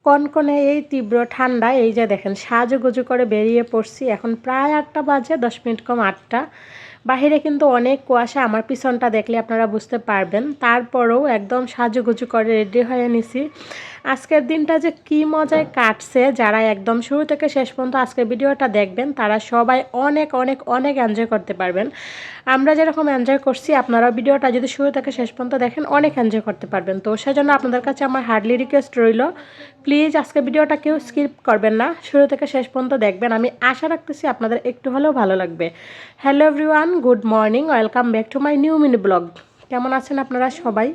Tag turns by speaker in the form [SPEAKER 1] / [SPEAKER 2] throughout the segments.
[SPEAKER 1] কনকনে এই তীব্র ঠান্ডা, এই যে দেখেন সাজুগুজু করে বেরিয়ে পড়ছি। এখন প্রায় 8টা বাজে, 10 মিনিট কম 8টা। বাহিরে কিন্তু অনেক কুয়াশা, আমার পিছনটা দেখলে আপনারা বুঝতে পারবেন। তারপরেও একদম সাজুগুজু করে রেডি হয়ে নিছি। আজকের দিনটা যে কি মজায় কাটছে, যারা একদম শুরু থেকে শেষ পর্যন্ত আজকের ভিডিওটা দেখবেন তারা সবাই অনেক অনেক অনেক এনজয় করতে পারবেন। আমরা যেরকম এনজয় করছি, আপনারা ভিডিওটা যদি শুরু থেকে শেষ পর্যন্ত দেখেন অনেক এনজয় করতে পারবেন। তো সেজন্য আপনাদের কাছে আমার হার্ডলি রিকোয়েস্ট রইল, প্লিজ আজকে ভিডিওটা কেউ স্কিপ করবেন না, শুরু থেকে শেষ পর্যন্ত দেখবেন। আমি আশা রাখতেছি আপনাদের একটু হলেও ভালো লাগবে। Hello everyone, good morning, welcome back to my new mini blog. কেমন আছেন আপনারা সবাই?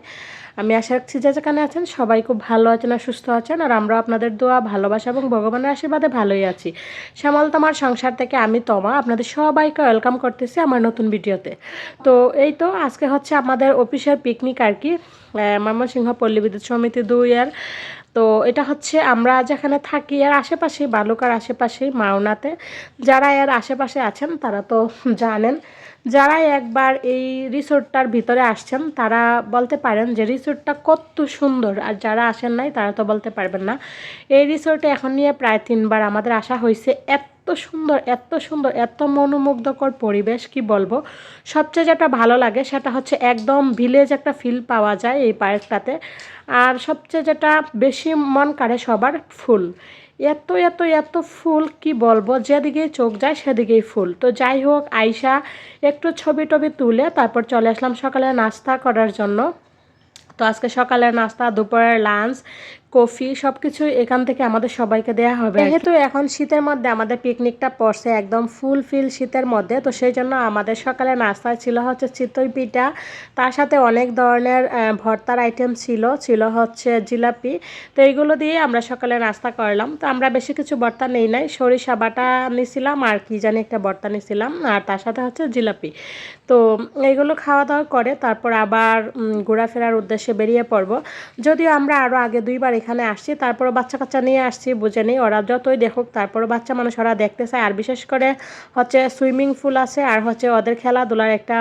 [SPEAKER 1] আমি আশা রাখছি যে যেখানে আছেন সবাই খুব ভালো আছেন আর সুস্থ আছেন, আর আমরা আপনাদের দোয়া, ভালোবাসা এবং ভগবানের আশীর্বাদে ভালোই আছি। শ্যামল তোমার সংসার থেকে আমি তমা আপনাদের সবাইকে ওয়েলকাম করতেছি আমার নতুন ভিডিওতে। তো এই তো আজকে হচ্ছে আমাদের অফিসের পিকনিক আর কি, ময়মনসিংহ পল্লী বিদ্যুৎ সমিতি 2 এর। তো এটা হচ্ছে আমরা যেখানে থাকি এর আশেপাশে, বালুকার আশেপাশে, মাওনাতে। যারা এর আশেপাশে আছেন তারা তো জানেন, যারা একবার এই রিসোর্টটার ভিতরে আসছেন তারা বলতে পারেন যে রিসোর্টটা কত সুন্দর, আর যারা আসেন নাই তারা তো বলতে পারবেন না। এই রিসোর্টে এখন নিয়ে প্রায় 3বার আমাদের আসা হয়েছে। এত সুন্দর, এত সুন্দর, এত মনোমুগ্ধকর পরিবেশ, কি বলবো। সবচেয়ে যেটা ভালো লাগে সেটা হচ্ছে একদম ভিলেজ একটা ফিল পাওয়া যায় এই পার্কটাতে। আর সবচেয়ে যেটা বেশি মন কাড়ে সবার, ফুল। এত এত এত ফুল, কি বলবো, যেদিকেই চোখ যায় সেদিকেই ফুল। তো যাই হোক, আইসা একটু ছবি টবি তুলে তারপর চলে আসলাম সকালে নাস্তা করার জন্য। তো আজকে সকালের নাস্তা, দুপুরের লাঞ্চ, কফি সব কিছু এখান থেকে আমাদের সবাইকে দেয়া হবে। যেহেতু এখন শীতের মধ্যে আমাদের পিকনিকটা পড়ছে একদম ফুল ফিল শীতের মধ্যে, তো সেই জন্য আমাদের সকালে নাস্তায় ছিল হচ্ছে চিতই পিঠা, তার সাথে অনেক ধরনের ভর্তার আইটেম ছিল হচ্ছে জিলাপি। তো এইগুলো দিয়ে আমরা সকালে নাস্তা করলাম। তো আমরা বেশি কিছু ভর্তা নেই নাই, সরিষা বাটা নিছিলাম আর কি জানি একটা ভর্তা নিছিলাম, আর তার সাথে হচ্ছে জিলাপি। তো এইগুলো খাওয়া দাওয়া করে তারপর আবার ঘোরাফেরার উদ্দেশ্যে বেরিয়ে পড়ব। যদিও আমরা আরও আগে 2বার এখানে আসছি, তারপরও বাচ্চা কাচ্চা নিয়ে আসছি, বুঝে নিই ওরা যতই দেখুক তারপরও বাচ্চা মানুষ ওরা দেখতে চায়। আর বিশেষ করে হচ্ছে সুইমিং পুল আছে, আর হচ্ছে ওদের খেলাধুলার একটা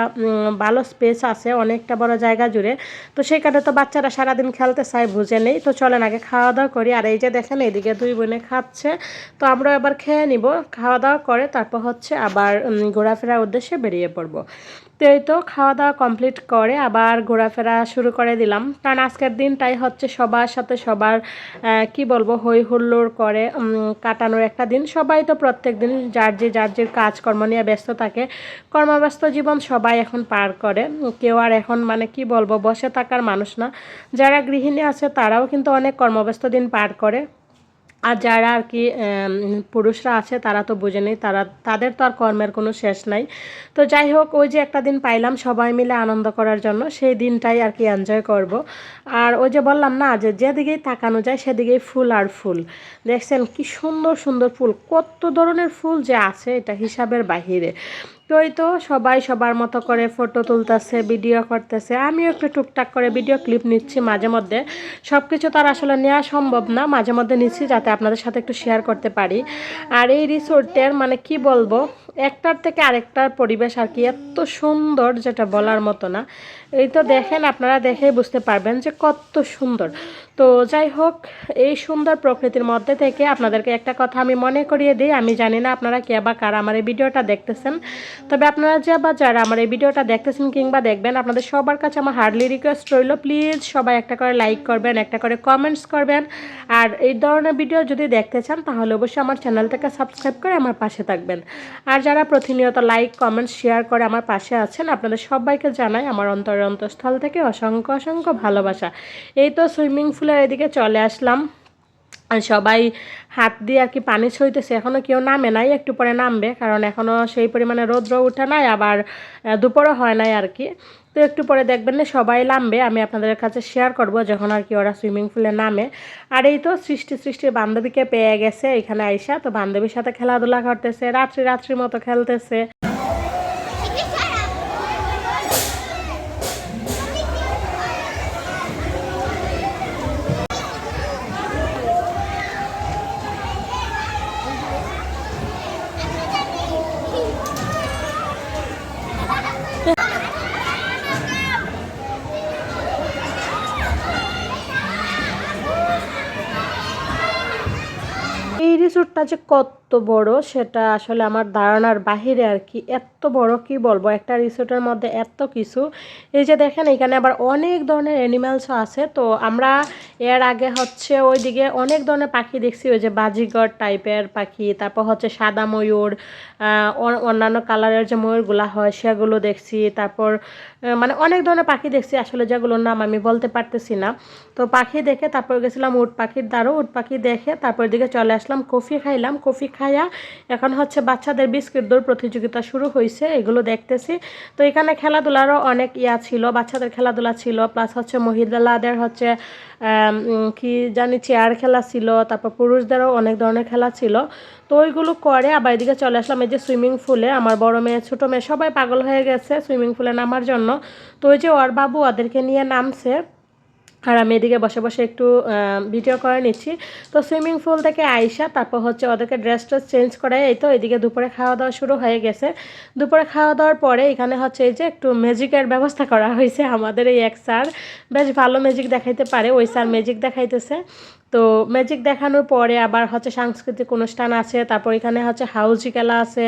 [SPEAKER 1] ভালো স্পেস আছে অনেকটা বড় জায়গা জুড়ে। তো সেখানে তো বাচ্চারা সারাদিন খেলতে চায়, বুঝে নেই। তো চলেন আগে খাওয়া দাওয়া করি। আর এই যে দেখেন এদিকে 2 বোনে খাচ্ছে, তো আমরা এবার খেয়ে নিব। খাওয়া দাওয়া করে তারপর হচ্ছে আবার ঘোরাফেরার উদ্দেশ্যে বেরিয়ে পড়ব। তো এই তো খাওয়া দাওয়া কমপ্লিট করে আবার ঘোরাফেরা শুরু করে দিলাম, কারণ আজকের দিনটাই হচ্ছে সবার সাথে সবার কি বলবো হই হুল্লোড় করে কাটানোর একটা দিন। সবাই তো প্রত্যেক দিন যার যে কাজকর্ম নিয়ে ব্যস্ত থাকে, কর্মব্যস্ত জীবন সবাই এখন পার করে। কেউ আর এখন মানে কি বলবো বসে থাকার মানুষ না। যারা গৃহিণী আছে তারাও কিন্তু অনেক কর্মব্যস্ত দিন পার করে। আর যারা আর কি পুরুষরা আছে তারা তো বুঝে নেই, তাদের তো আর কর্মের কোনো শেষ নাই। তো যাই হোক, ওই যে একটা দিন পাইলাম সবাই মিলে আনন্দ করার জন্য, সেই দিনটাই আর কি এনজয় করব। আর ওই যে বললাম না যে যেদিকেই তাকানো যায় সেদিকেই ফুল আর ফুল। দেখছেন কি সুন্দর সুন্দর ফুল, কত ধরনের ফুল যে আছে এটা হিসাবের বাহিরে। তো এই তো সবাই সবার মতো করে ফটো তুলতেছে, ভিডিও করতেছে, আমিও একটু টুকটাক করে ভিডিও ক্লিপ নিচ্ছি মাঝে মধ্যে। সব কিছু তো আর আসলে নেওয়া সম্ভব না, মাঝে মধ্যে নিচ্ছি যাতে আপনাদের সাথে একটু শেয়ার করতে পারি। আর এই রিসোর্টের মানে কি বলবো, একটার থেকে আরেকটার পরিবেশ আর কি এত সুন্দর যেটা বলার মতো না। এই তো দেখেন, আপনারা দেখেই বুঝতে পারবেন যে কত সুন্দর। তো যাই হোক, এই সুন্দর প্রকৃতির মধ্যে থেকে আপনাদেরকে একটা কথা আমি মনে করিয়ে দিই। আমি জানি না আপনারা কে বা কারা আমার এই ভিডিওটা দেখতেছেন, তবে আপনারা যারা আমার এই ভিডিওটা দেখতেছেন কিংবা দেখবেন, আপনাদের সবার কাছে আমার হার্ডলি রিকোয়েস্ট রইল, প্লিজ সবাই একটা করে লাইক করবেন, একটা করে কমেন্টস করবেন। আর এই ধরনের ভিডিও যদি দেখতে চান তাহলে অবশ্যই আমার চ্যানেলটাকে সাবস্ক্রাইব করে আমার পাশে থাকবেন। আর যারা প্রতিনিয়ত লাইক কমেন্টস শেয়ার করে আমার পাশে আছেন, আপনাদের সবাইকে জানাই আমার অন্তরস্থল থেকে অসংখ্য অসংখ্য ভালোবাসা। এই তো সুইমিং পুলের এদিকে চলে আসলাম, আর সবাই হাত দিয়ে আর কি পানি ছইতেছে। এখনও কেউ নামে নাই, একটু পরে নামবে, কারণ এখনও সেই পরিমাণে রৌদ্র উঠে নাই, আবার দুপুরও হয় নাই আর কি। তো একটু পরে দেখবেন না সবাই নামবে, আমি আপনাদের কাছে শেয়ার করব যখন আর কি ওরা সুইমিং পুলে নামে। আর এই তো সৃষ্টির বান্ধবীকে পেয়ে গেছে এখানে আইসা, তো বান্ধবীর সাথে খেলাধুলা করতেছে, রাত্রির মতো খেলতেছে। এই রিসোর্টটা যে কত বড় সেটা আসলে আমার ধারণার বাহিরে আর কি। এত বড় কি বলবো, একটা রিসোর্টের মধ্যে এত কিছু। এই যে দেখেন এখানে আবার অনেক ধরনের অ্যানিম্যালসও আছে। তো আমরা এর আগে হচ্ছে ওইদিকে অনেক ধরনের পাখি দেখছি, ওই যে বাজিগর টাইপের পাখি, তারপর হচ্ছে সাদা ময়ূর, অন্যান্য কালারের যে ময়ূরগুলা হয় সেগুলো দেখছি। তারপর মানে অনেক ধরনের পাখি দেখছি আসলে, যেগুলোর নাম আমি বলতে পারতেছি না। তো পাখি দেখে তারপর গেছিলাম উট পাখির দ্বারও, উট পাখি দেখে তারপর দিকে চলে আসলাম, কফি খাইলাম। কফি খাইয়া এখন হচ্ছে বাচ্চাদের বিস্কিট দৌড় প্রতিযোগিতা শুরু হয়েছে, এগুলো দেখতেছি। তো এখানে খেলাধুলারও অনেক ছিল, বাচ্চাদের খেলাধুলা ছিল, প্লাস হচ্ছে মহিলাদের হচ্ছে কি জানি চেয়ার খেলা ছিল, তারপর পুরুষদেরও অনেক ধরনের খেলা ছিল। তো ওইগুলো করে আবার এদিকে চলে আসলাম এই যে সুইমিং পুলে। আমার বড় মেয়ে ছোটো মেয়ে সবাই পাগল হয়ে গেছে সুইমিং পুলে নামার জন্য। তো ওই যে ওর বাবু ওদেরকে নিয়ে নামছে, আর আমি এদিকে বসে বসে একটু ভিডিও করে নিচ্ছি। তো সুইমিং পুল থেকে আইসা তারপর হচ্ছে ওদেরকে ড্রেস ট্রেস চেঞ্জ করে এই তো এদিকে দুপুরে খাওয়া দাওয়া শুরু হয়ে গেছে। দুপুরে খাওয়া দাওয়ার পরে এখানে হচ্ছে এই যে একটু ম্যাজিকের ব্যবস্থা করা হয়েছে। আমাদের এই এক স্যার বেশ ভালো ম্যাজিক দেখাইতে পারে, ওই স্যার ম্যাজিক দেখাইতেছে। তো ম্যাজিক দেখানোর পরে আবার হচ্ছে সাংস্কৃতিক অনুষ্ঠান আছে, তারপর এখানে হচ্ছে হাউজি খেলা আছে,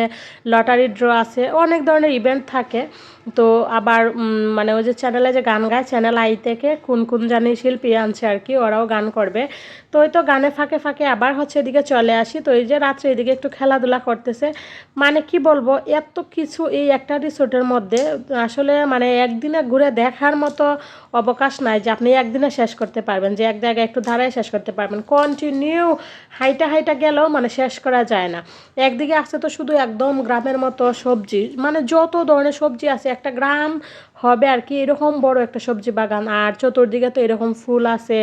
[SPEAKER 1] লটারি ড্র আছে, অনেক ধরনের ইভেন্ট থাকে। তো আবার মানে ওই যে চ্যানেলে যে গান গায়, চ্যানেল আই থেকে কোন কোন জানি শিল্পী আনছে আর কি, ওরাও গান করবে। তো ওই তো গানের ফাঁকে ফাঁকে আবার হচ্ছে এদিকে চলে আসি। তো এই যে রাত্রে এদিকে একটু খেলাধুলা করতেছে। মানে কি বলবো, এত কিছু এই একটা রিসোর্টের মধ্যে আসলে মানে একদিনে ঘুরে দেখার মতো অবকাশ নাই যে আপনি একদিনে শেষ করতে পারবেন, যে এক জায়গায় একটু ধারায় শেষ করতে পারবেন। কন্টিনিউ হাইটা হাইটা গেলেও মানে শেষ করা যায় না। একদিকে আছে তো শুধু একদম গ্রামের মতো সবজি, মানে যত ধরনের সবজি আছে একটা গ্রাম হবে আর কি, এরকম বড় একটা সবজি বাগান। আর চতুর্দিকে তো এরকম ফুল আছে,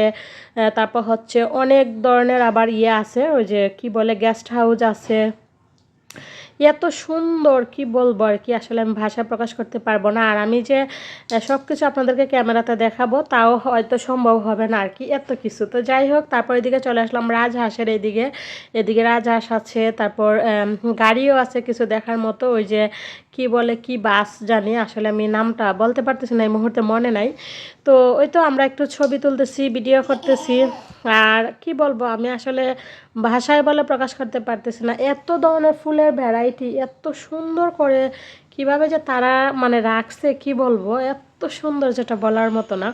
[SPEAKER 1] তারপর হচ্ছে অনেক ধরনের আবার আছে, ওই যে কি বলে গেস্ট হাউস আছে। এত সুন্দর কি বলবো আর কি, আসলে আমি ভাষা প্রকাশ করতে পারবো না। আর আমি যে সব কিছু আপনাদেরকে ক্যামেরাতে দেখাবো তাও হয়তো সম্ভব হবে না আর কি, এত কিছু। তো যাই হোক, তারপর এদিকে চলে আসলাম রাজহাঁসের এদিকে। এদিকে রাজহাঁস আছে, তারপর গাড়িও আছে কিছু দেখার মতো, ওই যে কি বলে কি বাস জানি, আসলে আমি নামটা বলতে পারতেছি না এই মুহূর্তে, মনে নাই। তো ওই তো আমরা একটু ছবি তুলতেছি, ভিডিও করতেছি। আর কি বলবো, আমি আসলে ভাষায় বলে প্রকাশ করতে পারতেছি না, এত ধরনের ফুলের ভ্যারাইটি, এত সুন্দর করে কিভাবে যে তারা মানে রাখছে কি বলবো, এত সুন্দর যেটা বলার মতো না।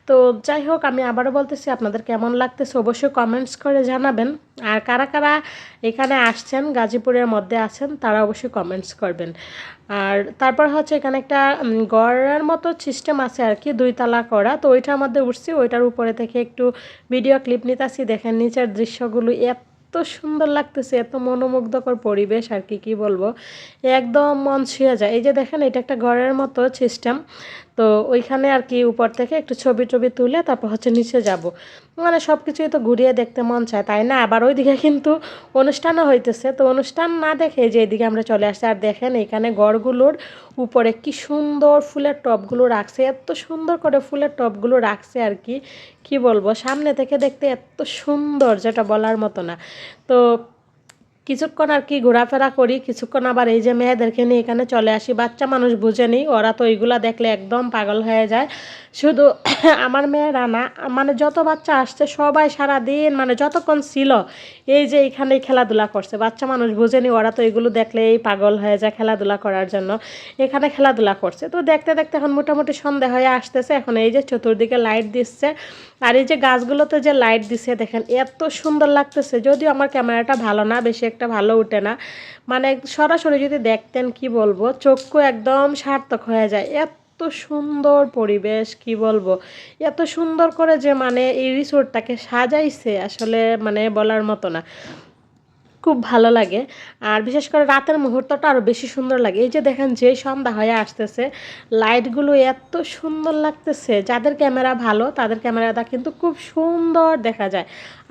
[SPEAKER 1] তো যাই হোক, আমি আবারও বলতেছি আপনাদের কেমন লাগতেছে অবশ্যই কমেন্টস করে জানাবেন। আর কারা কারা এখানে আসছেন গাজীপুরের মধ্যে আছেন তারা অবশ্যই কমেন্টস করবেন। আর তারপর হচ্ছে এখানে একটা গড়ের মতো সিস্টেম আছে আর কি, 2 তলা করা। তো ওইটার মধ্যে উঠছি, ওইটার উপরে থেকে একটু ভিডিও ক্লিপ নিতেছি। দেখেন নিচের দৃশ্যগুলো এত সুন্দর লাগতেছে, এত মনোমুগ্ধকর পরিবেশ আর কি, কি বলবো, একদম মন ছুঁয়ে যায়। এই যে দেখেন এটা একটা ঘরের মতো সিস্টেম। তো ওইখানে আর কি উপর থেকে একটু ছবি টবি তুলে তারপর হচ্ছে নিচে যাব, মানে সব কিছুই তো ঘুরিয়ে দেখতে মন চায় তাই না। আবার ওইদিকে কিন্তু অনুষ্ঠানও হইতেছে, তো অনুষ্ঠান না দেখে যে এদিকে আমরা চলে আসছি। আর দেখেন এখানে ঘরগুলোর উপরে কি সুন্দর ফুলের টবগুলো রাখছে, এত সুন্দর করে ফুলের টবগুলো রাখছে আর কি, কি বলবো, সামনে থেকে দেখতে এত সুন্দর যেটা বলার মতো না। তো কিছুক্ষণ আর কি ঘোরাফেরা করি, কিছুক্ষণ আবার এই যে মেয়েদেরকে নিয়ে এখানে চলে আসি। বাচ্চা মানুষ বুঝেনি, ওরা তো এইগুলা দেখলে একদম পাগল হয়ে যায়। শুধু আমার মেয়েরা না, মানে যত বাচ্চা আসছে সবাই সারাদিন মানে যতক্ষণ ছিল এই যে এইখানেই খেলাধুলা করছে। বাচ্চা মানুষ বুঝেনি, ওরা তো এগুলো দেখলেই পাগল হয়ে যায় খেলাধুলা করার জন্য, এখানে খেলাধুলা করছে। তো দেখতে দেখতে এখন মোটামুটি সন্ধ্যা হয়ে আসতেছে। এখন এই যে চতুর্দিকে লাইট দিচ্ছে, আর এই যে গাছগুলোতে যে লাইট দিছে দেখেন এত সুন্দর লাগতেছে। যদিও আমার ক্যামেরাটা ভালো না, বেশি একটা ভালো উঠে না, মানে সরাসরি যদি দেখতেন কি বলবো, চক্ষু একদম সার্থক হয়ে যায়। এত সুন্দর পরিবেশ কি বলবো, এত সুন্দর করে যে মানে এই রিসোর্টটাকে সাজাইছে আসলে মানে বলার মতো না, খুব ভালো লাগে। আর বিশেষ করে রাতের মুহূর্তটা আরও বেশি সুন্দর লাগে। এই যে দেখেন যে সন্ধ্যা হয়ে আসতেছে, লাইটগুলো এত সুন্দর লাগতেছে। যাদের ক্যামেরা ভালো তাদের ক্যামেরাটা কিন্তু খুব সুন্দর দেখা যায়।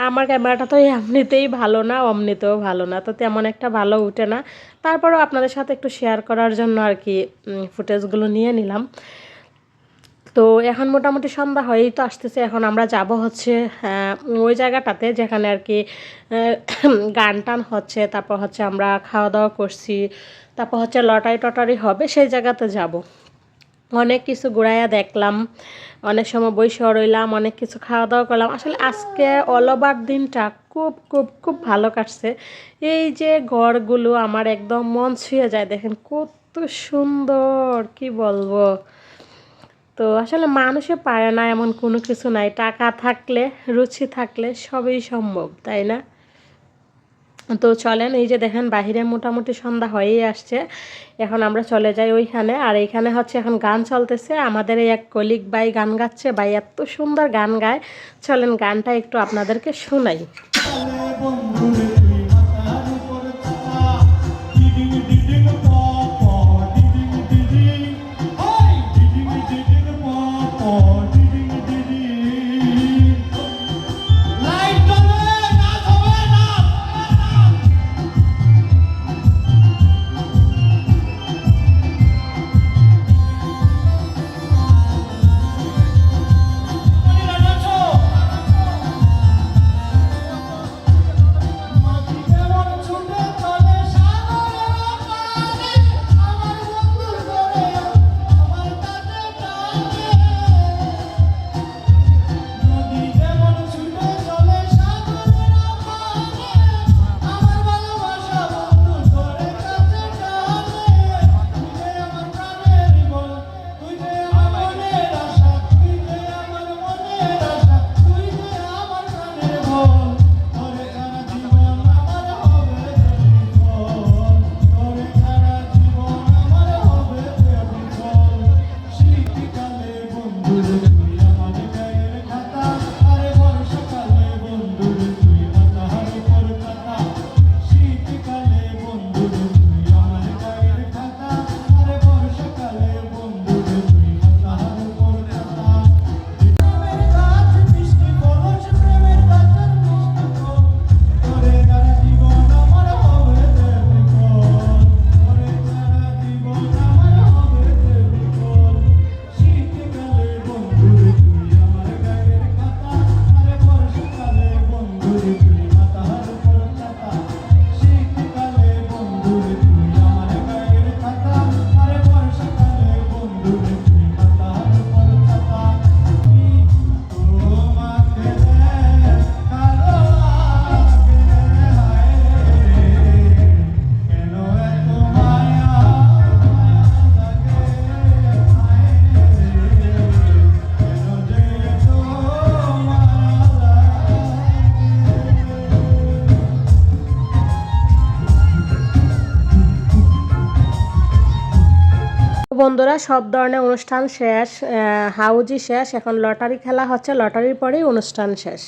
[SPEAKER 1] আমার ক্যামেরাটা তো এমনিতেই ভালো না, অমনিতেও ভালো না, তো তেমন একটা ভালো উঠে না। তারপরেও আপনাদের সাথে একটু শেয়ার করার জন্য আর কি ফুটেজগুলো নিয়ে নিলাম। তো এখন মোটামুটি সন্ধ্যা হয়েই তো আসতেছে। এখন আমরা যাব হচ্ছে ওই জায়গাটাতে যেখানে আর কি গান টান হচ্ছে, তারপর হচ্ছে আমরা খাওয়া দাওয়া করছি, তারপর হচ্ছে লটারি টটারি হবে সেই জায়গাতে যাব। অনেক কিছু ঘুরাইয়া দেখলাম, অনেক সময় বসে রইলাম, অনেক কিছু খাওয়া দাওয়া করলাম। আসলে আজকে অল ওভার দিনটা খুব খুব খুব ভালো কাটছে। এই যে ঘরগুলো আমার একদম মন ছুঁয়ে যায়, দেখেন কত সুন্দর, কি বলবো। তো আসলে মানুষে পারে না এমন কোনো কিছু নাই, টাকা থাকলে রুচি থাকলে সবই সম্ভব, তাই না? তো চলেন, এই যে দেখেন বাহিরে মোটামুটি সন্ধ্যা হয়েই আসছে, এখন আমরা চলে যাই ওইখানে। আর এইখানে হচ্ছে এখন গান চলতেছে, আমাদের এই এক কলিগ ভাই গান গাচ্ছে, ভাই এত সুন্দর গান গায়। চলেন গানটা একটু আপনাদেরকে শোনাই। বন্ধুরা, সব ধরনের অনুষ্ঠান শেষ, হাউজি শেষ, এখন লটারি খেলা হচ্ছে, লটারির পরেই অনুষ্ঠান শেষ।